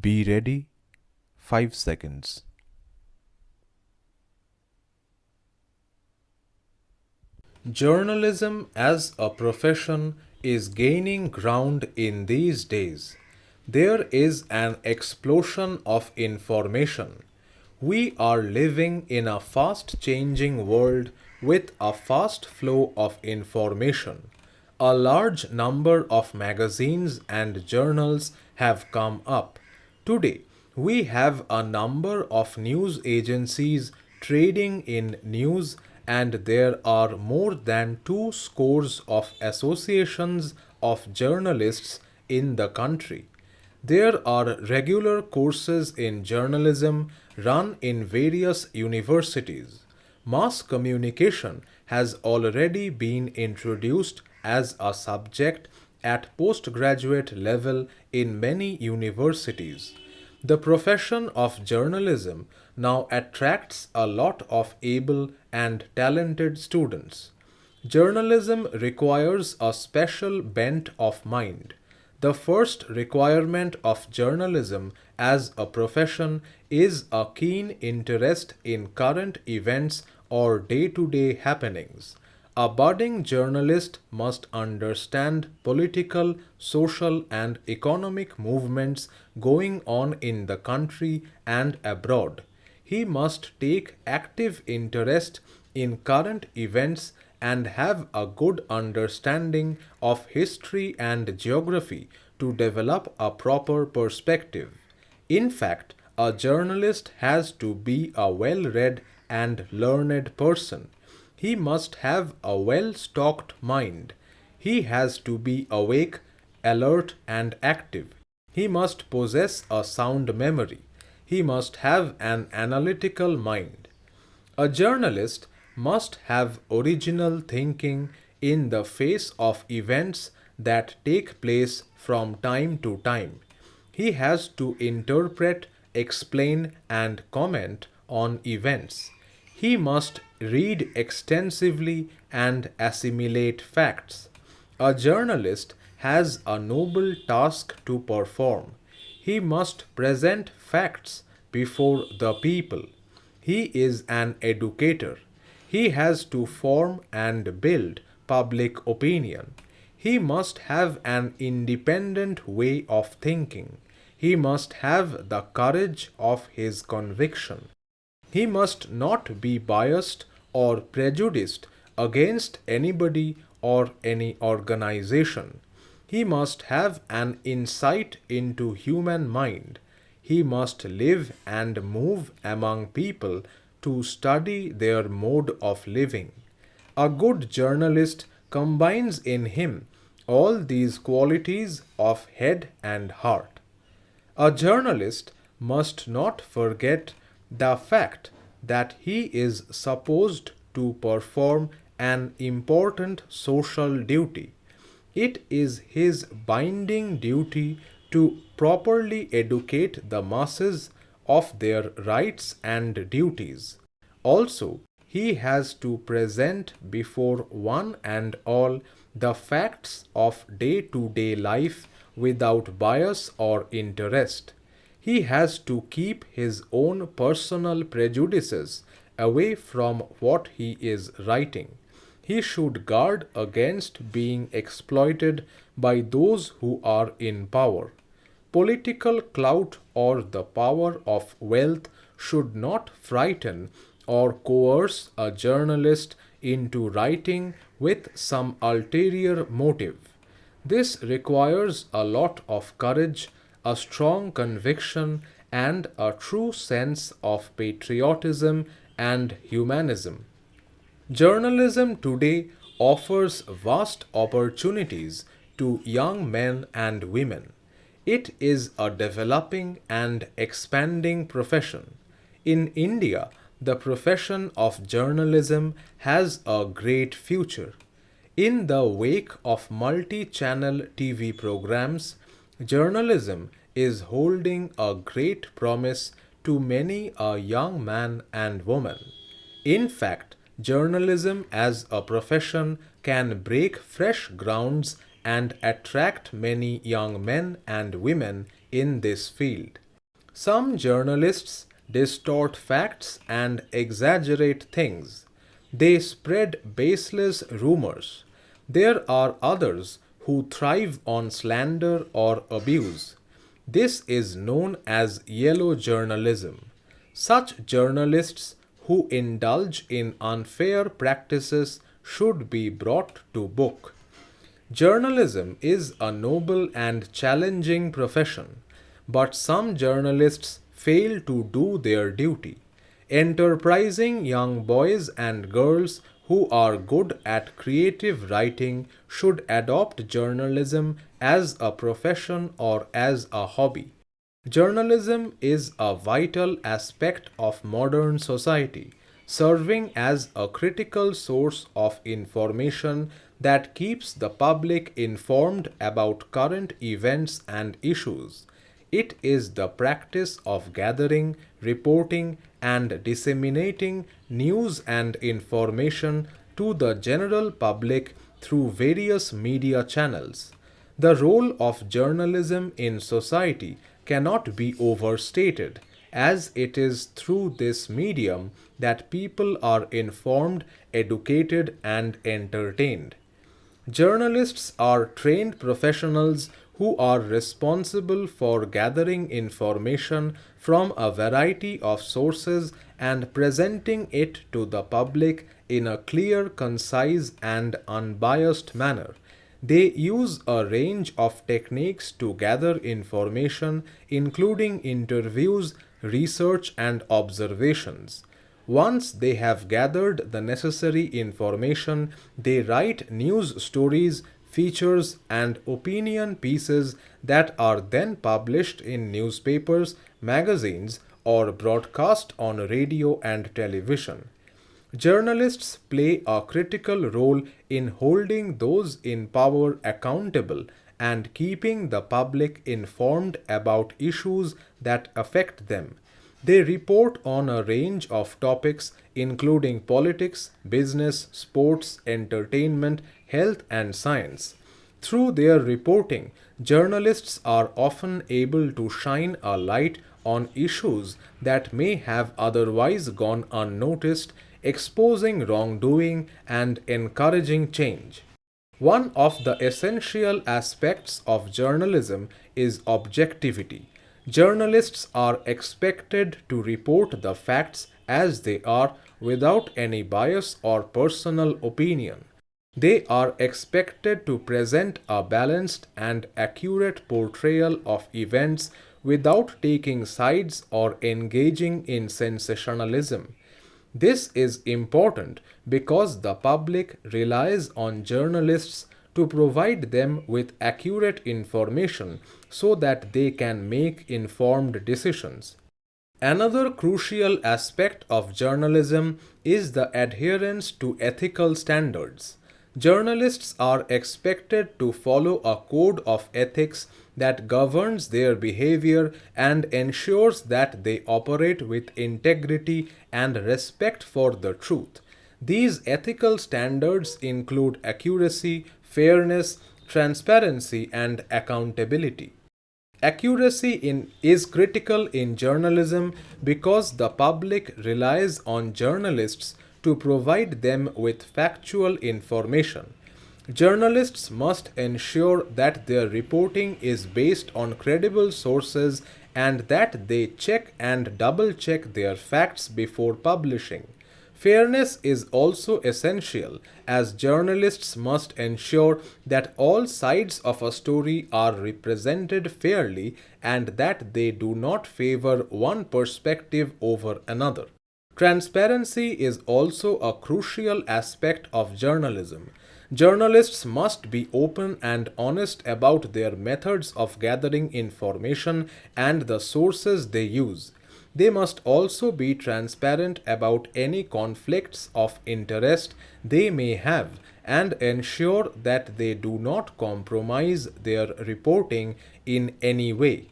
Be ready. 5 seconds. Journalism as a profession is gaining ground in these days. There is an explosion of information. We are living in a fast changing world with a fast flow of information. A large number of magazines and journals have come up. Today, we have a number of news agencies trading in news, and there are more than two scores of associations of journalists in the country. There are regular courses in journalism run in various universities. Mass communication has already been introduced as a subject at postgraduate level in many universities. The profession of journalism now attracts a lot of able and talented students. Journalism requires a special bent of mind. The first requirement of journalism as a profession is a keen interest in current events or day to day happenings. A budding journalist must understand political, social, and economic movements going on in the country and abroad. He must take active interest in current events and have a good understanding of history and geography to develop a proper perspective. In fact, a journalist has to be a well read and learned person. He must have a well stocked mind. He has to be awake, alert, and active. He must possess a sound memory. He must have an analytical mind. A journalist must have original thinking in the face of events that take place from time to time. He has to interpret, explain, and comment on events. He must read extensively and assimilate facts. A journalist has a noble task to perform. He must present facts before the people. He is an educator. He has to form and build public opinion. He must have an independent way of thinking. He must have the courage of his conviction. He must not be biased or prejudiced against anybody or any organization. He must have an insight into human mind. He must live and move among people to study their mode of living. A good journalist combines in him all these qualities of head and heart. A journalist must not forget the fact that he is supposed to perform an important social duty. It is his binding duty to properly educate the masses of their rights and duties. Also, he has to present before one and all the facts of day to day life without bias or interest. He has to keep his own personal prejudices away from what he is writing. He should guard against being exploited by those who are in power. Political clout or the power of wealth should not frighten or coerce a journalist into writing with some ulterior motive. This requires a lot of courage, a strong conviction, and a true sense of patriotism and humanism. Journalism today offers vast opportunities to young men and women. It is a developing and expanding profession. In India, the profession of journalism has a great future. In the wake of multi channel TV programs, journalism is holding a great promise to many a young man and woman. In fact, journalism as a profession can break fresh grounds and attract many young men and women in this field. Some journalists distort facts and exaggerate things. They spread baseless rumors. There are others who thrive on slander or abuse. This is known as yellow journalism. Such journalists who indulge in unfair practices should be brought to book. Journalism is a noble and challenging profession, but some journalists fail to do their duty. Enterprising young boys and girls who are good at creative writing should adopt journalism as a profession or as a hobby. Journalism is a vital aspect of modern society, serving as a critical source of information that keeps the public informed about current events and issues. It is the practice of gathering, reporting, and disseminating news and information to the general public through various media channels. The role of journalism in society cannot be overstated, as it is through this medium that people are informed, educated, and entertained. Journalists are trained professionals who are responsible for gathering information from a variety of sources and presenting it to the public in a clear, concise, and unbiased manner. They use a range of techniques to gather information, including interviews, research, and observations. Once they have gathered the necessary information, they write news stories, features, and opinion pieces that are then published in newspapers, magazines, or broadcast on radio and television. Journalists play a critical role in holding those in power accountable and keeping the public informed about issues that affect them. They report on a range of topics including politics, business, sports, entertainment, health, and science. Through their reporting, journalists are often able to shine a light on issues that may have otherwise gone unnoticed, exposing wrongdoing and encouraging change. One of the essential aspects of journalism is objectivity. Journalists are expected to report the facts as they are without any bias or personal opinion. They are expected to present a balanced and accurate portrayal of events without taking sides or engaging in sensationalism. This is important because the public relies on journalists to provide them with accurate information so that they can make informed decisions. Another crucial aspect of journalism is the adherence to ethical standards. Journalists are expected to follow a code of ethics that governs their behavior and ensures that they operate with integrity and respect for the truth. These ethical standards include accuracy, fairness, transparency, and accountability. Is critical in journalism because the public relies on journalists to provide them with factual information. Journalists must ensure that their reporting is based on credible sources and that they check and double check their facts before publishing. Fairness is also essential as journalists must ensure that all sides of a story are represented fairly and that they do not favor one perspective over another. Transparency is also a crucial aspect of journalism. Journalists must be open and honest about their methods of gathering information and the sources they use. They must also be transparent about any conflicts of interest they may have and ensure that they do not compromise their reporting in any way.